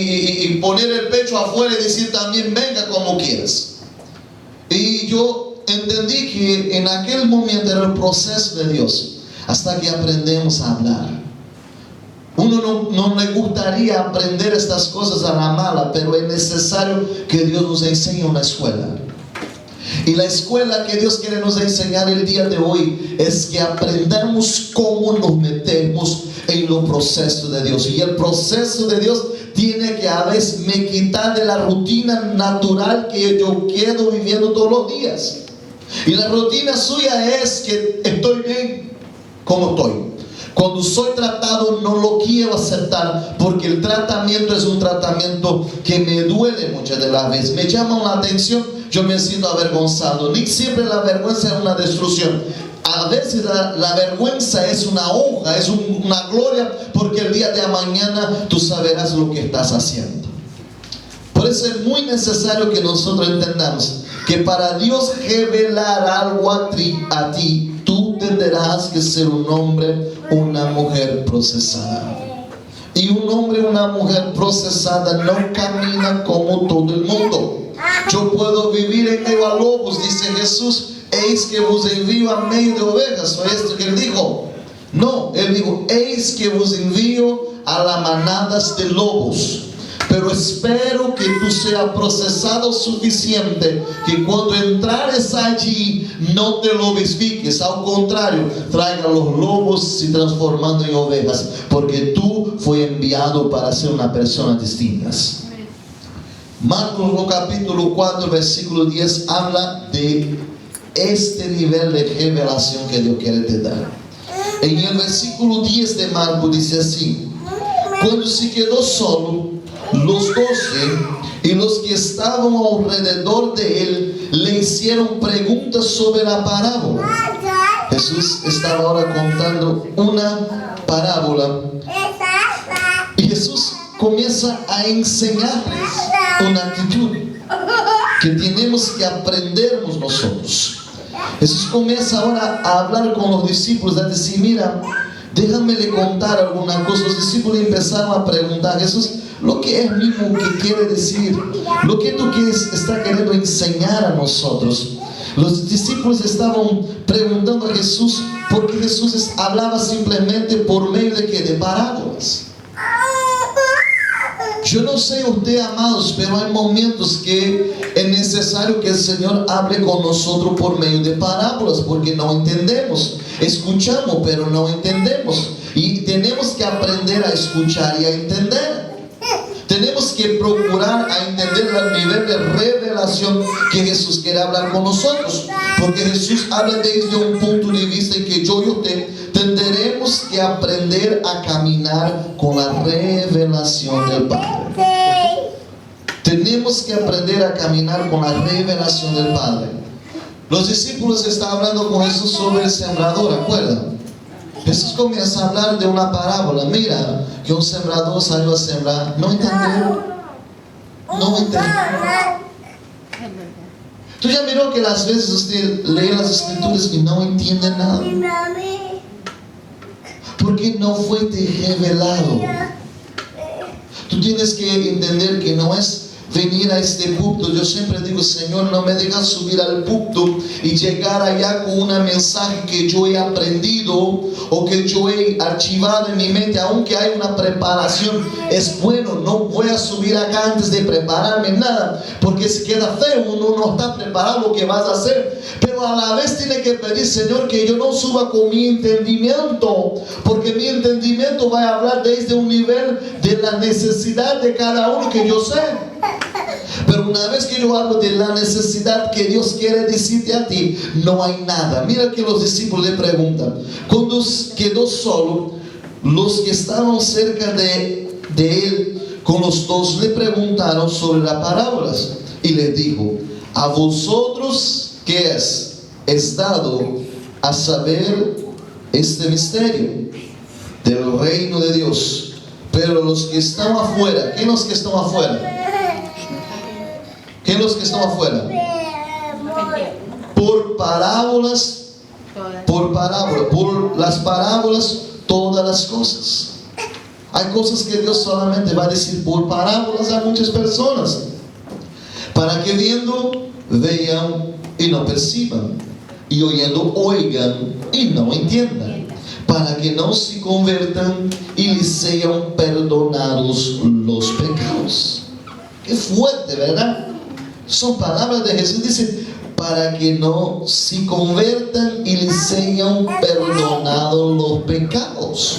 y poner el pecho afuera y decir también venga como quieras. Y yo entendí que en aquel momento era el proceso de Dios, hasta que aprendemos a hablar. Uno no le gustaría aprender estas cosas a la mala, pero es necesario que Dios nos enseñe una escuela. Y la escuela que Dios quiere nos enseñar el día de hoy es que aprendamos cómo nos metemos en los procesos de Dios. Y el proceso de Dios tiene que a veces me quitar de la rutina natural que yo quedo viviendo todos los días. Y la rutina suya es que estoy bien como estoy. Cuando soy tratado no lo quiero aceptar, porque el tratamiento es un tratamiento que me duele muchas de las veces. Me llama la atención, yo me siento avergonzado. Ni siempre la vergüenza es una destrucción. A veces la vergüenza es una honra, es una gloria, porque el día de mañana tú sabrás lo que estás haciendo. Por eso es muy necesario que nosotros entendamos que para Dios revelar algo a ti, tú tendrás que ser un hombre, una mujer procesada. Y un hombre, una mujer procesada no camina como todo el mundo. Yo puedo vivir en medio a lobos, dice Jesús. Eis que vos envío a medio de ovejas. ¿Fue esto que él dijo? No, él dijo, eis que vos envío a las manadas de lobos. Pero espero que tú seas procesado suficiente, que cuando entrares allí no te lobifiques. Al contrario, traiga los lobos y transformando en ovejas, porque tú fue enviado para ser una persona distinta. Marcos no capítulo 4 versículo 10 habla de este nivel de revelación que Dios quiere te dar. En el versículo 10 de Marcos dice así: cuando se quedó solo, los 12 y los que estaban alrededor de él le hicieron preguntas sobre la parábola. Jesús estaba ahora contando una parábola y Jesús comienza a enseñarles una actitud que tenemos que aprendernos nosotros. Jesús comienza ahora a hablar con los discípulos, a decir, mira, déjame le contar alguna cosa. Los discípulos empezaron a preguntar, Jesús, lo que es mismo que quiere decir, lo que tú está queriendo enseñar a nosotros. Los discípulos estaban preguntando a Jesús, porque Jesús hablaba simplemente por medio de ¿qué? De parábolas. Yo no sé usted, amados, pero hay momentos que es necesario que el Señor hable con nosotros por medio de parábolas, porque no entendemos. Escuchamos, pero no entendemos. Y tenemos que aprender a escuchar y a entender. Tenemos que procurar a entender el nivel de revelación que Jesús quiere hablar con nosotros, porque Jesús habla desde un punto de vista en que yo y usted tendremos que aprender a caminar con la revelación del Padre. Tenemos que aprender a caminar con la revelación del Padre. Los discípulos estaban hablando con Jesús sobre el sembrador, ¿recuerdan? Jesús comienza a hablar de una parábola. Mira, que un sembrador salió a sembrar. No entendieron. No entendieron. Tú ya miró que las veces usted lee las escrituras y no entiende nada, porque no fue revelado. Tú tienes que entender que no es venir a este púlpito. Yo siempre digo, Señor, no me dejas subir al púlpito y llegar allá con una mensaje que yo he aprendido o que yo he archivado en mi mente, aunque hay una preparación. Es bueno, no voy a subir acá antes de prepararme nada, porque si queda feo, uno no está preparado lo que vas a hacer. Pero a la vez tiene que pedir, Señor, que yo no suba con mi entendimiento, porque mi entendimiento va a hablar desde un nivel de la necesidad de cada uno que yo sé. Pero una vez que yo hablo de la necesidad que Dios quiere decirte a ti, no hay nada. Mira que los discípulos le preguntan. Cuando quedó solo, los que estaban cerca de él con los dos le preguntaron sobre las parábolas. Y le dijo, a vosotros, ¿qué es? Es dado a saber este misterio del reino de Dios. Pero los que están afuera, ¿quién los que están afuera? ¿Quién los que están afuera? Por parábolas, por las parábolas, todas las cosas. Hay cosas que Dios solamente va a decir por parábolas a muchas personas, para que viendo, vean y no perciban, y oyendo, oigan y no entiendan, para que no se conviertan y les sean perdonados los pecados. Qué fuerte, ¿verdad? Son palabras de Jesús. Dice, para que no se conviertan y les sean perdonados los pecados.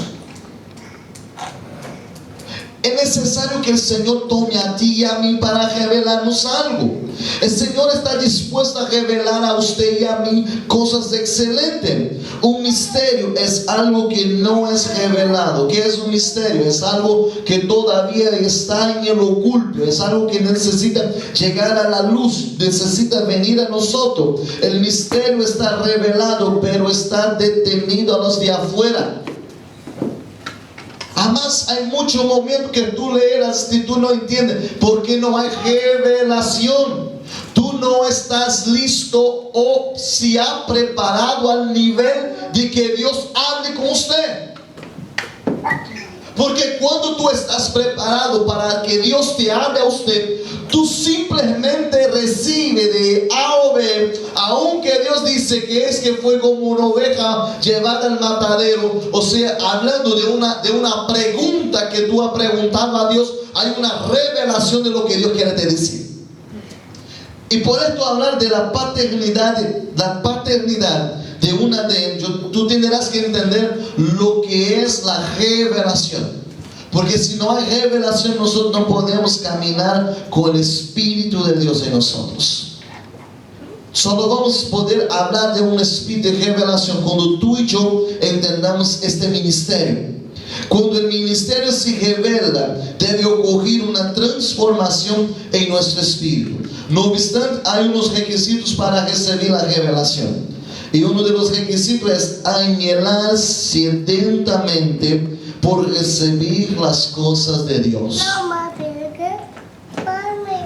Es necesario que el Señor tome a ti y a mí para revelarnos algo. El Señor está dispuesto a revelar a usted y a mí cosas excelentes. Un misterio es algo que no es revelado. ¿Qué es un misterio? Es algo que todavía está en el oculto. Es algo que necesita llegar a la luz, necesita venir a nosotros. El misterio está revelado, pero está detenido a los de afuera. Además, hay muchos momentos que tú lees y tú no entiendes, porque no hay revelación. Tú no estás listo o se ha preparado al nivel de que Dios hable con usted. Porque cuando tú estás preparado para que Dios te hable a usted, tú simplemente recibes de A o B, aunque Dios dice que fue como una oveja llevada al matadero. O sea, hablando de una pregunta que tú has preguntado a Dios, hay una revelación de lo que Dios quiere te decir. Y por esto hablar de la paternidad de una de ellos, tú tendrás que entender lo que es la revelación. Porque si no hay revelación, nosotros no podemos caminar con el Espíritu de Dios en nosotros. Solo vamos a poder hablar de un espíritu de revelación cuando tú y yo entendamos este ministerio. Cuando el ministerio se revela, debe ocurrir una transformación en nuestro espíritu. No obstante, hay unos requisitos para recibir la revelación. Y uno de los requisitos es anhelar sedientamente por recibir las cosas de Dios.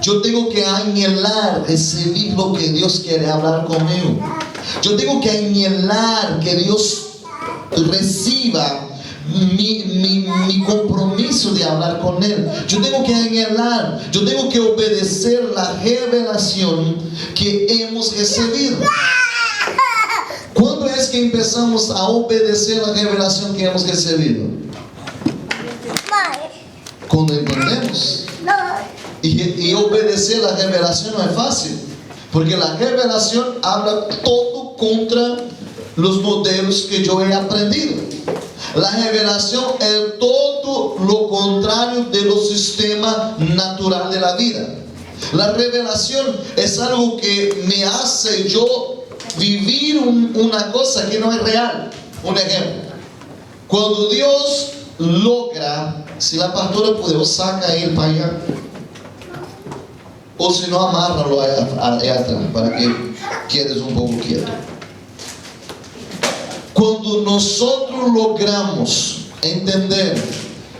Yo tengo que anhelar recibir lo que Dios quiere hablar conmigo. Yo tengo que anhelar que Dios reciba mi compromiso de hablar con Él. Yo tengo que anhelar, yo tengo que obedecer la revelación que hemos recibido. ¿Cuándo es que empezamos a obedecer la revelación que hemos recibido? Cuando entendemos. Y obedecer la revelación no es fácil, porque la revelación habla todo contra los modelos que yo he aprendido. La revelación es todo lo contrario de los sistemas naturales de la vida. La revelación es algo que me hace yo vivir una cosa que no es real. Un ejemplo, cuando Dios logra, si la pastora puede, saca a él para allá, o si no, amárralo allá atrás para que quedes un poco quieto. Cuando nosotros logramos entender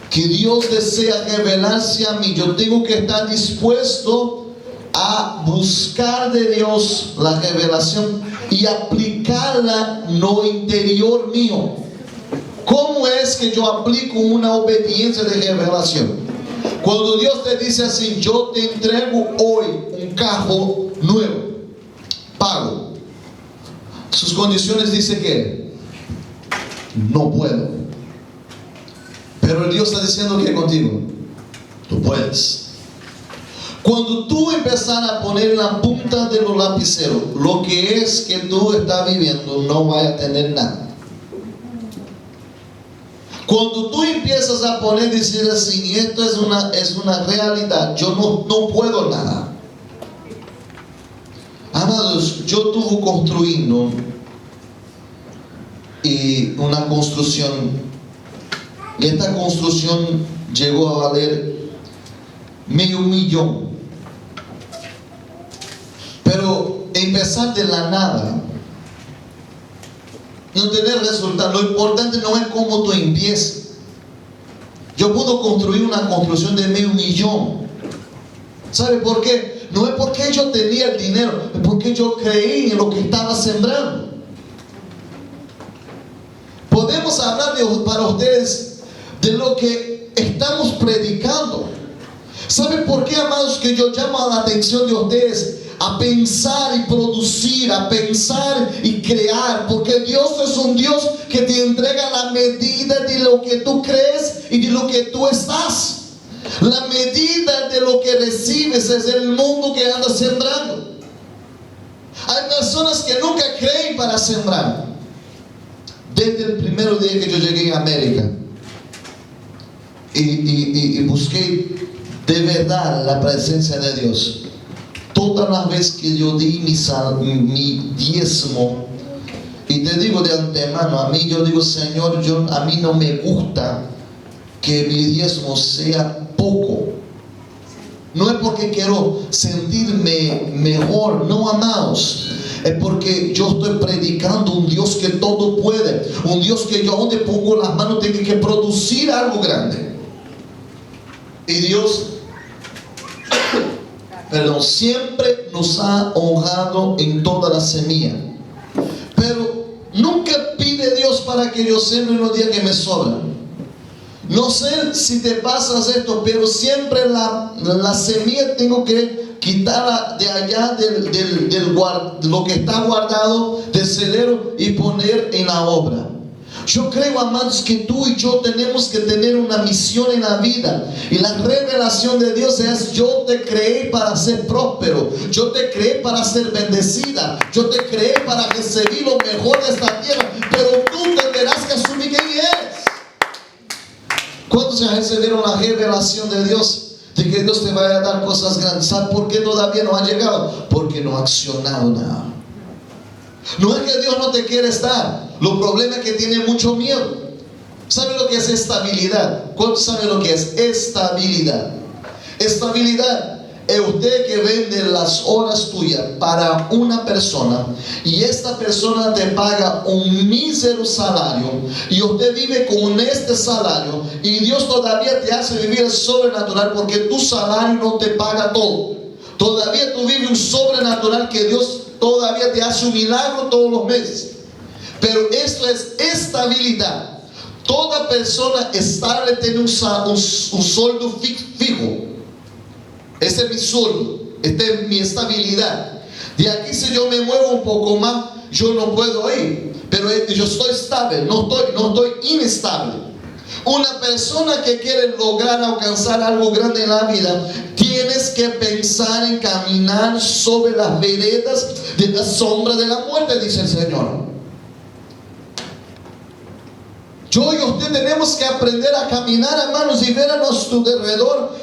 que Dios desea revelarse a mí, yo tengo que estar dispuesto a buscar de Dios la revelación y aplicarla en lo interior mío. ¿Cómo es que yo aplico una obediencia de revelación? Cuando Dios te dice así: yo te entrego hoy un carro nuevo, pago. Sus condiciones dice que no puedo. Pero Dios está diciendo que contigo tú puedes. Cuando tú empezar a poner en la punta de los lapiceros lo que es que tú estás viviendo, no vas a tener nada. Cuando tú empiezas a poner y decir así: esto es una realidad, yo no puedo nada. Amados, yo estuve construyendo una construcción, y esta construcción llegó a valer $500,000. Pero empezar de la nada, no tener resultado. Lo importante no es cómo tú empiezas. Yo puedo construir una construcción de $500,000. ¿Sabe por qué? No es porque yo tenía el dinero, es porque yo creí en lo que estaba sembrando. Podemos hablar para ustedes de lo que estamos predicando. ¿Saben por qué, amados, que yo llamo la atención de ustedes a pensar y producir, a pensar y crear? Porque Dios es un Dios que te entrega la medida de lo que tú crees y de lo que tú estás. La medida de lo que recibes es el mundo que anda sembrando. Hay personas que nunca creen para sembrar. Desde el primer día que yo llegué a América y busqué de verdad la presencia de Dios, todas las veces que yo di mi diezmo, y te digo de antemano, a mí yo digo, Señor, a mí no me gusta que mi diezmo sea poco. No es porque quiero sentirme mejor, no, amados. Es porque yo estoy predicando un Dios que todo puede, un Dios que yo donde pongo las manos tiene que producir algo grande. Y Dios, perdón, siempre nos ha honrado en toda la semilla. Pero nunca pide Dios para que yo siembre en los días que me sobran. No sé si te pasas esto, pero siempre la semilla tengo que quitarla de allá de lo que está guardado del celero y poner en la obra. Yo creo, amados, que tú y yo tenemos que tener una misión en la vida. Y la revelación de Dios es: yo te creé para ser próspero, yo te creé para ser bendecida, yo te creé para recibir lo mejor de esta tierra, pero tú tendrás que asumir quién eres. ¿Cuántos ya recibieron la revelación de Dios? De que Dios te vaya a dar cosas grandes. ¿Sabes por qué todavía no ha llegado? Porque no ha accionado nada. No es que Dios no te quiere estar. Lo problema es que tiene mucho miedo. ¿Sabe lo que es estabilidad? ¿Cuántos saben lo que es estabilidad? Estabilidad es usted que vende las horas tuyas para una persona y esta persona te paga un mísero salario y usted vive con este salario y Dios todavía te hace vivir el sobrenatural porque tu salario no te paga todo. Todavía tú vives un sobrenatural que Dios todavía te hace un milagro todos los meses. Pero esto es estabilidad. Toda persona estable tiene un sueldo fijo. Este es mi sueldo, esta es mi estabilidad. De aquí, si yo me muevo un poco más, yo no puedo ir. Pero yo estoy estable, no estoy inestable. Una persona que quiere lograr alcanzar algo grande en la vida, tienes que pensar en caminar sobre las veredas de la sombra de la muerte, dice el Señor. Yo y usted tenemos que aprender a caminar, hermanos, y ver a nuestro alrededor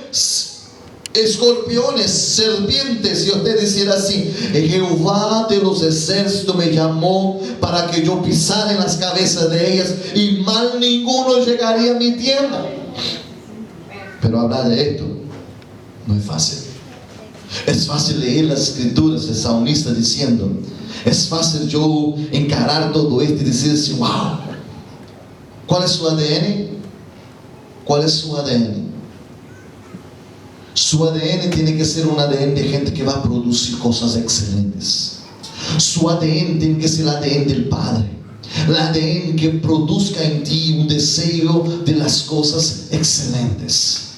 escorpiones, serpientes. Y usted dijera así: Jehová de los ejércitos me llamó para que yo pisara en las cabezas de ellas y mal ninguno llegaría a mi tienda. Pero hablar de esto no es fácil. Es fácil leer las escrituras del salmista diciendo, es fácil yo encarar todo esto y decir así: wow. ¿Cuál es su ADN? ¿Cuál es su ADN? Su ADN tiene que ser un ADN de gente que va a producir cosas excelentes. Su ADN tiene que ser el ADN del Padre. El ADN que produzca en ti un deseo de las cosas excelentes.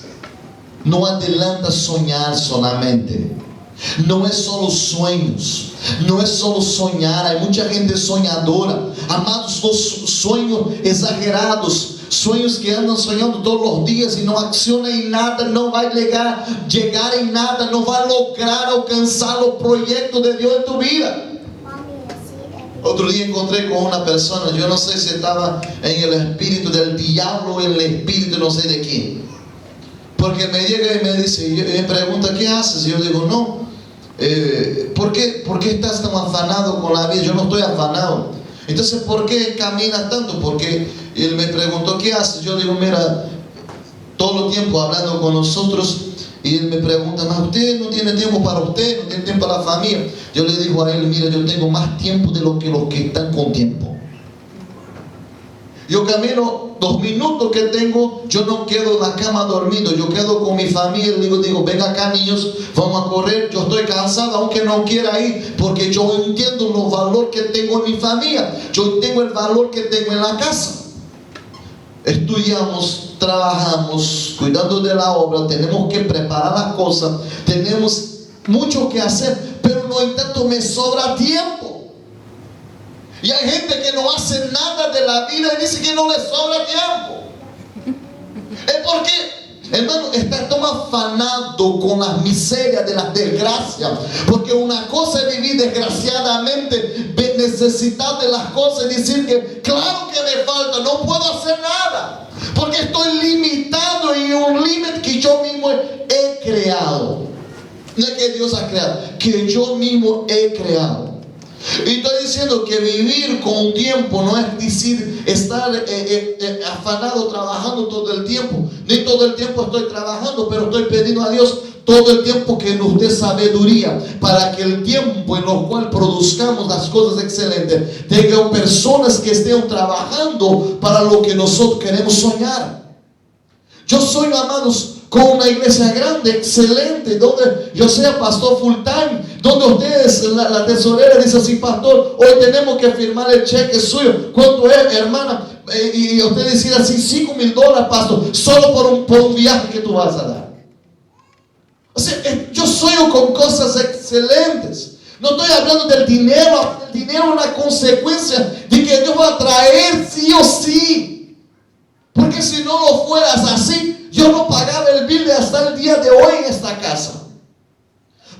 No adelanta soñar solamente. No es solo sueños. No es solo soñar. Hay mucha gente soñadora. Amados, los sueños exagerados, sueños que andan soñando todos los días y no acciona en nada, no va a llegar en nada, no va a lograr alcanzar los proyectos de Dios en tu vida. Otro día encontré con una persona, yo no sé si estaba en el espíritu del diablo o en el espíritu no sé de quién, porque me llega y me dice, y me pregunta: ¿qué haces? Y yo digo: no, ¿por qué estás tan afanado con la vida? Yo no estoy afanado. Entonces, ¿por qué caminas tanto? Porque él me preguntó: ¿qué haces? Yo digo: mira, todo el tiempo hablando con nosotros. Y él me pregunta: ¿más usted no tiene tiempo para usted? ¿No tiene tiempo para la familia? Yo le digo a él: mira, yo tengo más tiempo de lo que los que están con tiempo. Yo camino 2 minutos que tengo, yo no quedo en la cama dormido, yo quedo con mi familia y digo: venga acá, niños, vamos a correr. Yo estoy cansado aunque no quiera ir, porque yo entiendo los valores que tengo en mi familia, yo tengo el valor que tengo en la casa. Estudiamos, trabajamos cuidando de la obra, tenemos que preparar las cosas, tenemos mucho que hacer, pero no entanto me sobra tiempo. Y hay gente que no hace nada de la vida y dice que no le sobra tiempo. Es porque, hermano, está tan afanado con las miserias de las desgracias. Porque una cosa es vivir desgraciadamente, necesitar de las cosas y decir que claro que me falta, no puedo hacer nada. Porque estoy limitado en un límite que yo mismo he creado. No es que Dios ha creado, que yo mismo he creado. Y estoy diciendo que vivir con tiempo no es decir estar afanado trabajando todo el tiempo. Ni todo el tiempo estoy trabajando, pero estoy pidiendo a Dios todo el tiempo que nos dé sabiduría para que el tiempo en el cual produzcamos las cosas excelentes tengan personas que estén trabajando para lo que nosotros queremos soñar. Yo sueño, amados, con una iglesia grande, excelente, donde yo sea pastor full time, donde ustedes, la tesorera dice así: pastor, hoy tenemos que firmar el cheque suyo. ¿Cuánto es, hermana? Y usted decir así: $5,000, pastor, solo por un viaje que tú vas a dar. O sea, yo sueño con cosas excelentes. No estoy hablando del dinero. El dinero es una consecuencia de que Dios va a traer sí o sí. Porque si no lo fueras así, yo no pagaba el bill hasta el día de hoy en esta casa.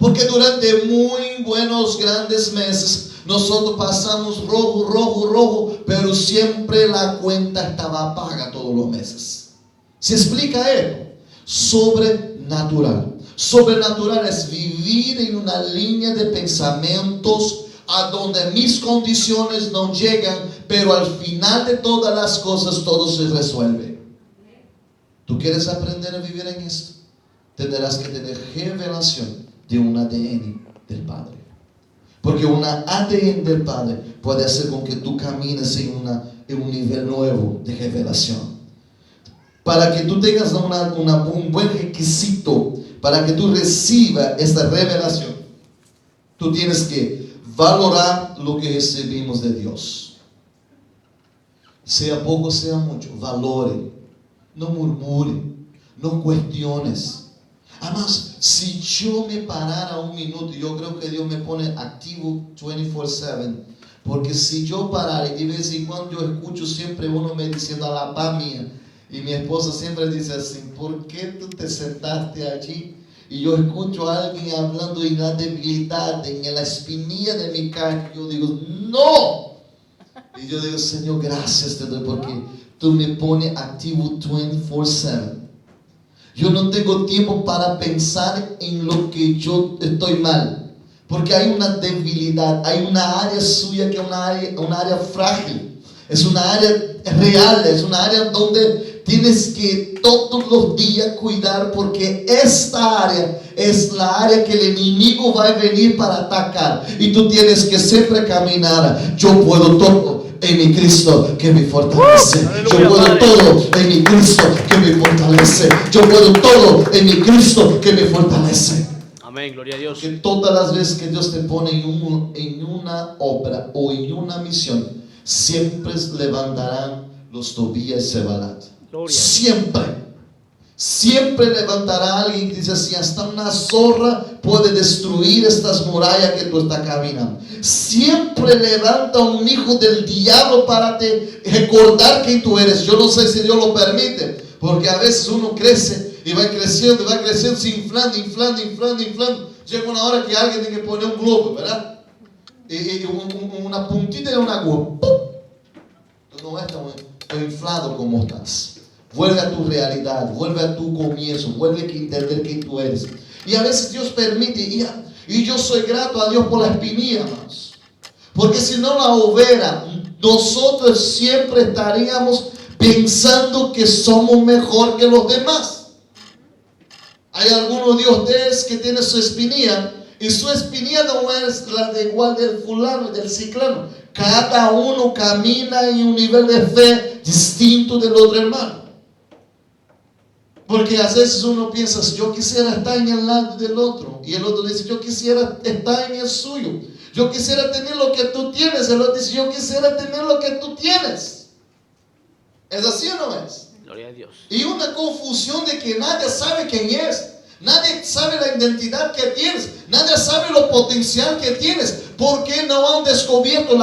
Porque durante muy buenos, grandes meses, nosotros pasamos rojo, pero siempre la cuenta estaba paga todos los meses. ¿Se explica esto? Sobrenatural. Sobrenatural es vivir en una línea de pensamientos a donde mis condiciones no llegan, pero al final de todas las cosas todo se resuelve. ¿Tú quieres aprender a vivir en esto? Tendrás que tener revelación de un ADN del Padre. Porque un ADN del Padre puede hacer con que tú camines en un nivel nuevo de revelación. Para que tú tengas un buen requisito, para que tú recibas esta revelación, tú tienes que valorar lo que recibimos de Dios. Sea poco, sea mucho, valore. No murmure, no cuestiones. Además, si yo me parara un minuto, yo creo que Dios me pone activo 24/7. Porque si yo parara, y de vez en cuando yo escucho siempre uno me diciendo: a la paz mía. Y mi esposa siempre dice así: ¿por qué tú te sentaste allí? Y yo escucho a alguien hablando en la debilidad, en la espinilla de mi carne. Yo digo: no. Y yo digo: Señor, gracias te doy porque tú me pones activo 24/7. Yo no tengo tiempo para pensar en lo que yo estoy mal. Porque hay una debilidad, hay una área suya que es una área frágil. Es una área real, es una área donde tienes que todos los días cuidar, porque esta área es la área que el enemigo va a venir para atacar. Y tú tienes que siempre caminar: yo puedo todo en mi Cristo que me fortalece. Yo puedo todo en mi Cristo que me fortalece. Yo puedo todo en mi Cristo que me fortalece. Amén, gloria a Dios. Que todas las veces que Dios te pone en una obra o en una misión, siempre levantarán los Tobías y Sebalat. Siempre levantará a alguien que dice así: hasta una zorra puede destruir estas murallas que tú estás caminando. Siempre levanta un hijo del diablo para te recordar quién tú eres. Yo no sé si Dios lo permite, porque a veces uno crece y va creciendo, se inflando. Llega una hora que alguien tiene que poner un globo, ¿verdad? Y una puntita de una agua. Tú no estás inflado como estás. Vuelve a tu realidad, vuelve a tu comienzo, vuelve a entender quién tú eres. Y a veces Dios permite, y yo soy grato a Dios por la espinilla, hermanos. Porque si no la hubiera, nosotros siempre estaríamos pensando que somos mejor que los demás. Hay algunos de ustedes que tienen su espinilla, y su espinilla no es la de igual del fulano y del ciclano. Cada uno camina en un nivel de fe distinto del otro hermano. Porque a veces uno piensa: yo quisiera estar en el lado del otro. Y el otro dice: yo quisiera estar en el suyo. Yo quisiera tener lo que tú tienes. El otro dice: yo quisiera tener lo que tú tienes. ¿Es así o no es? Gloria a Dios. Y una confusión de que nadie sabe quién es. Nadie sabe la identidad que tienes. Nadie sabe lo potencial que tienes. Porque no han descubierto la